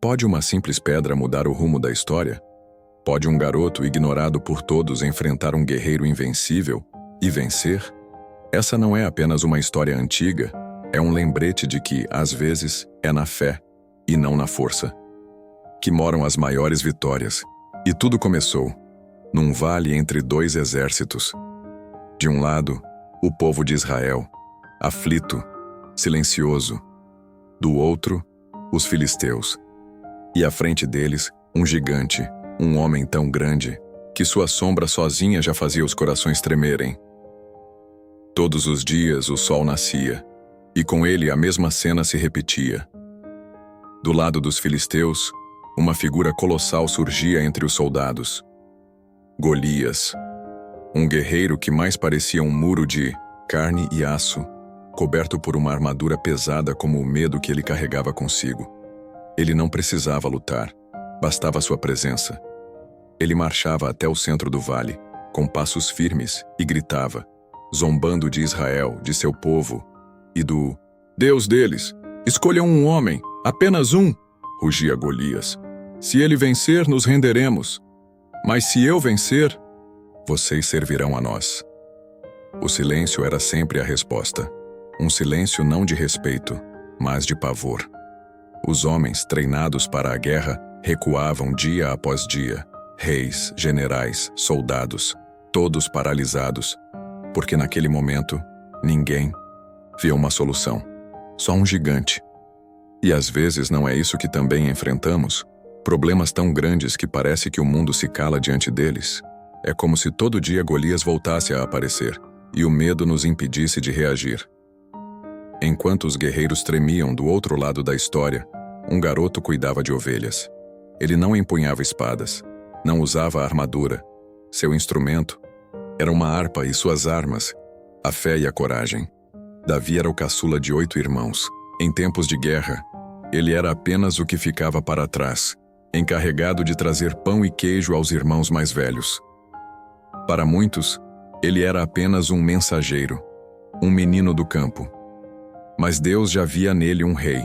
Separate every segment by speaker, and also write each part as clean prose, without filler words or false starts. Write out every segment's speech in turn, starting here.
Speaker 1: Pode uma simples pedra mudar o rumo da história? Pode um garoto ignorado por todos enfrentar um guerreiro invencível e vencer? Essa não é apenas uma história antiga, é um lembrete de que, às vezes, é na fé, e não na força, que moram as maiores vitórias. E tudo começou num vale entre dois exércitos. De um lado, o povo de Israel, aflito, silencioso. Do outro, os filisteus. E à frente deles, um gigante, um homem tão grande, que sua sombra sozinha já fazia os corações tremerem. Todos os dias o sol nascia, e com ele a mesma cena se repetia. Do lado dos filisteus, uma figura colossal surgia entre os soldados. Golias, um guerreiro que mais parecia um muro de carne e aço, coberto por uma armadura pesada como o medo que ele carregava consigo. Ele não precisava lutar, bastava sua presença. Ele marchava até o centro do vale, com passos firmes, e gritava, zombando de Israel, de seu povo, e do Deus deles. Escolham um homem, apenas um, rugia Golias. Se ele vencer, nos renderemos. Mas se eu vencer, vocês servirão a nós. O silêncio era sempre a resposta. Um silêncio não de respeito, mas de pavor. Os homens, treinados para a guerra, recuavam dia após dia. Reis, generais, soldados, todos paralisados, porque naquele momento, ninguém via uma solução. Só um gigante. E às vezes não é isso que também enfrentamos? Problemas tão grandes que parece que o mundo se cala diante deles. É como se todo dia Golias voltasse a aparecer, e o medo nos impedisse de reagir. Enquanto os guerreiros tremiam do outro lado da história, um garoto cuidava de ovelhas. Ele não empunhava espadas, não usava armadura. Seu instrumento era uma harpa e suas armas, a fé e a coragem. Davi era o caçula de 8 irmãos. Em tempos de guerra, ele era apenas o que ficava para trás, encarregado de trazer pão e queijo aos irmãos mais velhos. Para muitos, ele era apenas um mensageiro, um menino do campo. Mas Deus já via nele um rei.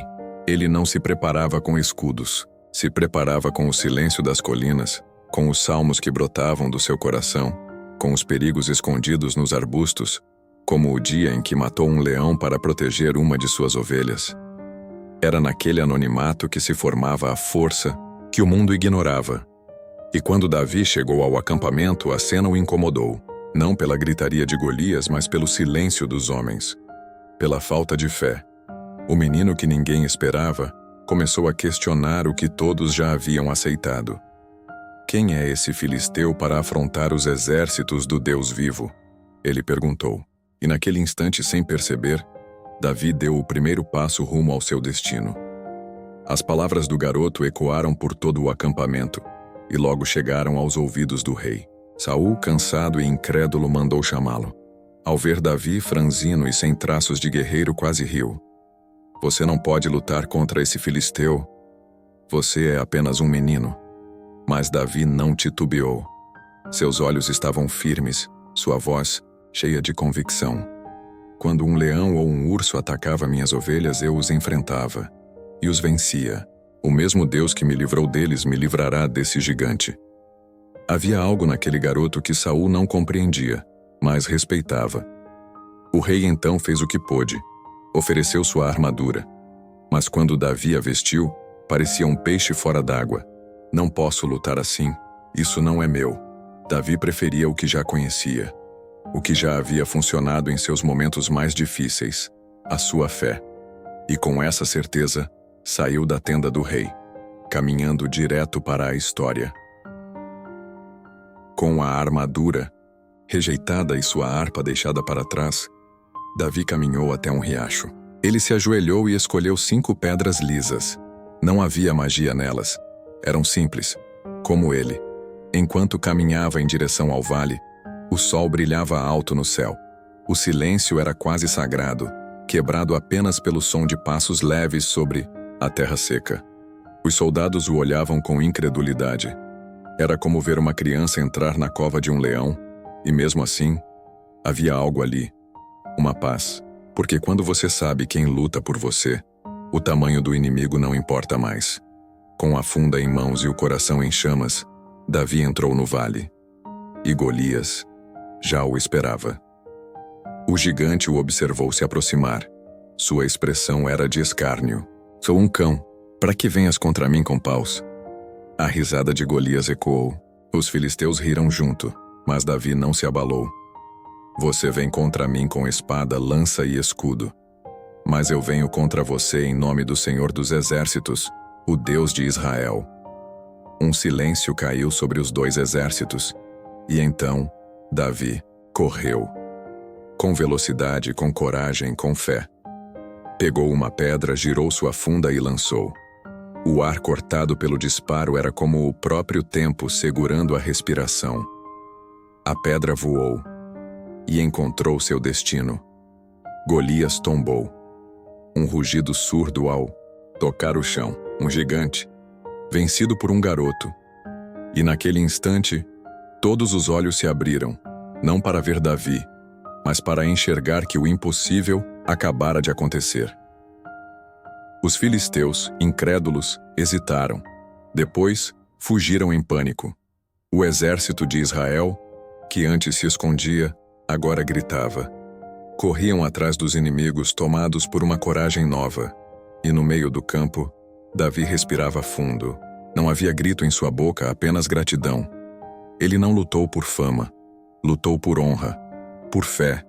Speaker 1: Ele não se preparava com escudos, se preparava com o silêncio das colinas, com os salmos que brotavam do seu coração, com os perigos escondidos nos arbustos, como o dia em que matou um leão para proteger uma de suas ovelhas. Era naquele anonimato que se formava a força que o mundo ignorava. E quando Davi chegou ao acampamento, a cena o incomodou, não pela gritaria de Golias, mas pelo silêncio dos homens, pela falta de fé. O menino que ninguém esperava começou a questionar o que todos já haviam aceitado. Quem é esse filisteu para afrontar os exércitos do Deus vivo? Ele perguntou. E naquele instante, sem perceber, Davi deu o primeiro passo rumo ao seu destino. As palavras do garoto ecoaram por todo o acampamento e logo chegaram aos ouvidos do rei. Saul, cansado e incrédulo, mandou chamá-lo. Ao ver Davi, franzino e sem traços de guerreiro, quase riu. Você não pode lutar contra esse filisteu. Você é apenas um menino. Mas Davi não titubeou. Seus olhos estavam firmes, sua voz cheia de convicção. Quando um leão ou um urso atacava minhas ovelhas, eu os enfrentava e os vencia. O mesmo Deus que me livrou deles me livrará desse gigante. Havia algo naquele garoto que Saul não compreendia, mas respeitava. O rei então fez o que pôde. Ofereceu sua armadura. Mas quando Davi a vestiu, parecia um peixe fora d'água. Não posso lutar assim. Isso não é meu. Davi preferia o que já conhecia. O que já havia funcionado em seus momentos mais difíceis, a sua fé. E com essa certeza, saiu da tenda do rei, caminhando direto para a história. Com a armadura rejeitada e sua harpa deixada para trás, Davi caminhou até um riacho. Ele se ajoelhou e escolheu 5 pedras lisas. Não havia magia nelas. Eram simples, como ele. Enquanto caminhava em direção ao vale, o sol brilhava alto no céu. O silêncio era quase sagrado, quebrado apenas pelo som de passos leves sobre a terra seca. Os soldados o olhavam com incredulidade. Era como ver uma criança entrar na cova de um leão, e mesmo assim, havia algo ali, uma paz. Porque quando você sabe quem luta por você, o tamanho do inimigo não importa mais. Com a funda em mãos e o coração em chamas, Davi entrou no vale. E Golias já o esperava. O gigante o observou se aproximar. Sua expressão era de escárnio. Sou um cão. Para que venhas contra mim com paus? A risada de Golias ecoou. Os filisteus riram junto, mas Davi não se abalou. Você vem contra mim com espada, lança e escudo. Mas eu venho contra você em nome do Senhor dos Exércitos, o Deus de Israel. Um silêncio caiu sobre os dois exércitos, e então Davi correu. Com velocidade, com coragem, com fé. Pegou uma pedra, girou sua funda e lançou. O ar cortado pelo disparo era como o próprio tempo segurando a respiração. A pedra voou e encontrou seu destino. Golias tombou. Um rugido surdo ao tocar o chão. Um gigante, vencido por um garoto. E naquele instante, todos os olhos se abriram, não para ver Davi, mas para enxergar que o impossível acabara de acontecer. Os filisteus, incrédulos, hesitaram. Depois, fugiram em pânico. O exército de Israel, que antes se escondia, agora gritava. Corriam atrás dos inimigos tomados por uma coragem nova. E no meio do campo, Davi respirava fundo. Não havia grito em sua boca, apenas gratidão. Ele não lutou por fama, lutou por honra, por fé.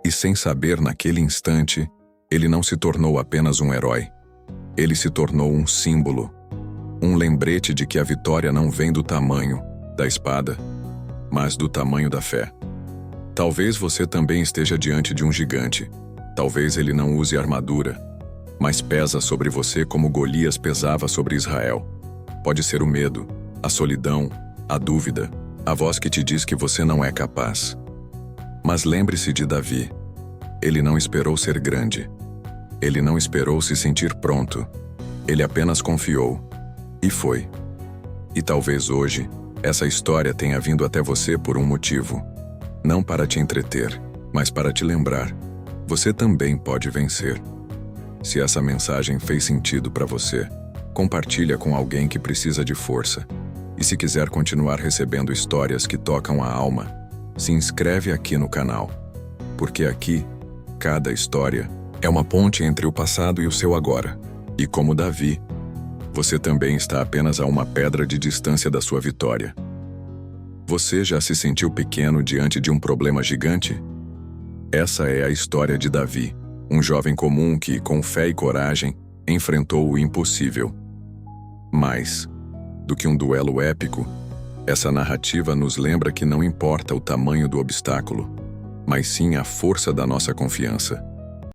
Speaker 1: E sem saber naquele instante, ele não se tornou apenas um herói. Ele se tornou um símbolo, um lembrete de que a vitória não vem do tamanho da espada, mas do tamanho da fé. Talvez você também esteja diante de um gigante. Talvez ele não use armadura, mas pesa sobre você como Golias pesava sobre Israel. Pode ser o medo, a solidão, a dúvida, a voz que te diz que você não é capaz. Mas lembre-se de Davi. Ele não esperou ser grande. Ele não esperou se sentir pronto. Ele apenas confiou. E foi. E talvez hoje, essa história tenha vindo até você por um motivo. Não para te entreter, mas para te lembrar. Você também pode vencer. Se essa mensagem fez sentido para você, compartilha com alguém que precisa de força. E se quiser continuar recebendo histórias que tocam a alma, se inscreve aqui no canal. Porque aqui, cada história é uma ponte entre o passado e o seu agora. E como Davi, você também está apenas a uma pedra de distância da sua vitória. Você já se sentiu pequeno diante de um problema gigante? Essa é a história de Davi, um jovem comum que, com fé e coragem, enfrentou o impossível. Mais do que um duelo épico, essa narrativa nos lembra que não importa o tamanho do obstáculo, mas sim a força da nossa confiança.